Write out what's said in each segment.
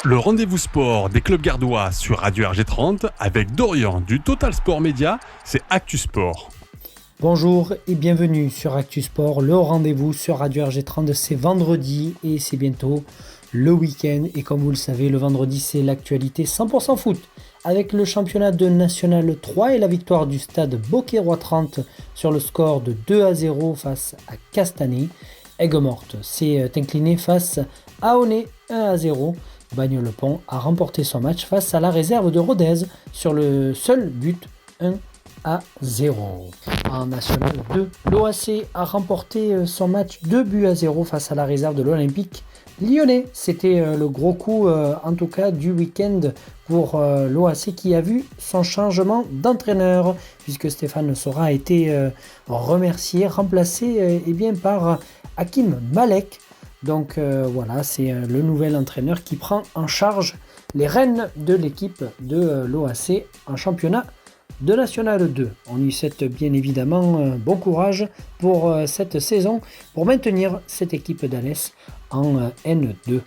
Le rendez-vous sport des clubs gardois sur Radio RG30 avec Dorian du Total Sport Média, c'est Actu Sport. Bonjour et bienvenue sur Actu Sport, le rendez-vous sur Radio RG30, c'est vendredi et c'est bientôt le week-end. Et comme vous le savez, le vendredi c'est l'actualité 100% foot avec le championnat de National 3 et la victoire du stade Beauquerrois 30 sur le score de 2-0 face à Castanet. Aigues-Mortes s'est incliné face à Aulnay 1-0. Bagnes-le-Pont a remporté son match face à la réserve de Rodez sur le seul but 1-0. En National 2, l'OAC a remporté son match 2-0 face à la réserve de l'Olympique Lyonnais. C'était le gros coup en tout cas du week-end pour l'OAC qui a vu son changement d'entraîneur puisque Stéphane Sora a été remercié, remplacé par Hakim Malek. Donc voilà, c'est le nouvel entraîneur qui prend en charge les rênes de l'équipe de l'OAC en championnat de National 2. On lui souhaite bien évidemment bon courage pour cette saison pour maintenir cette équipe d'Alès en N2.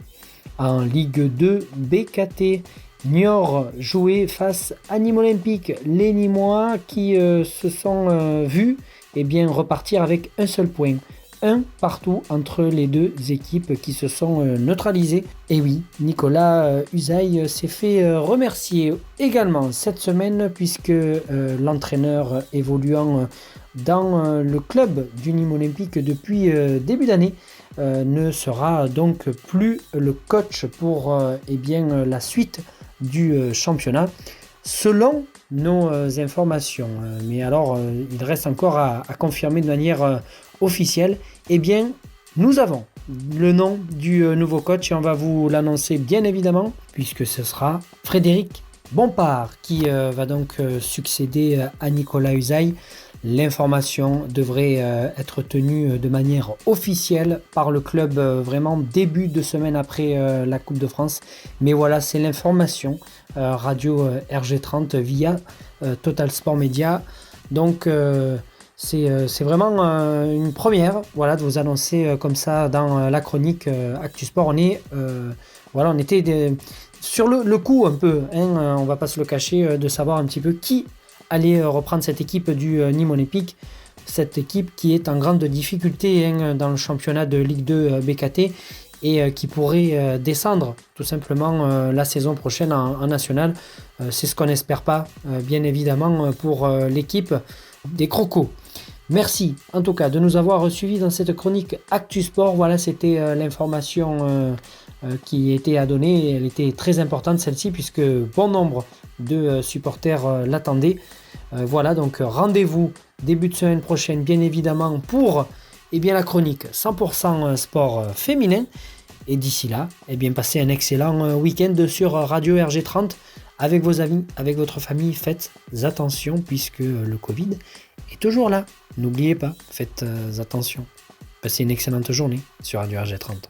En Ligue 2 BKT, Niort jouait face à Nîmes Olympique. Les Nîmois qui se sont vus repartir avec un seul point. Un partout entre les deux équipes qui se sont neutralisées. Et oui, Nicolas Usaï s'est fait remercier également cette semaine puisque l'entraîneur évoluant dans le club du Nîmes Olympique depuis début d'année ne sera donc plus le coach pour la suite du championnat. Selon nos informations, mais alors il reste encore à confirmer de manière officielle, nous avons le nom du nouveau coach et on va vous l'annoncer bien évidemment puisque ce sera Frédéric Bompard qui va donc succéder à Nicolas Usaï. L'information devrait être tenue de manière officielle par le club vraiment début de semaine après la Coupe de France. Mais voilà, c'est l'information Radio RG30 via Total Sport Média. Donc c'est vraiment une première de vous annoncer comme ça dans la chronique Actu Sport. On était sur le coup un peu, on va pas se le cacher, de savoir un petit peu qui allait reprendre cette équipe du Nîmes Olympique, cette équipe qui est en grande difficulté dans le championnat de Ligue 2 BKT et qui pourrait descendre tout simplement la saison prochaine en national. C'est ce qu'on n'espère pas, bien évidemment, pour l'équipe des Crocos. Merci en tout cas de nous avoir suivis dans cette chronique Actu Sport. Voilà, c'était l'information qui était à donner. Elle était très importante celle-ci puisque bon nombre de supporters l'attendaient. Voilà, donc rendez-vous début de semaine prochaine bien évidemment pour la chronique 100% sport féminin. Et d'ici là, passez un excellent week-end sur Radio RG30 avec vos amis, avec votre famille. Faites attention puisque le Covid est toujours là. N'oubliez pas, faites attention. Passez une excellente journée sur Radio RG30.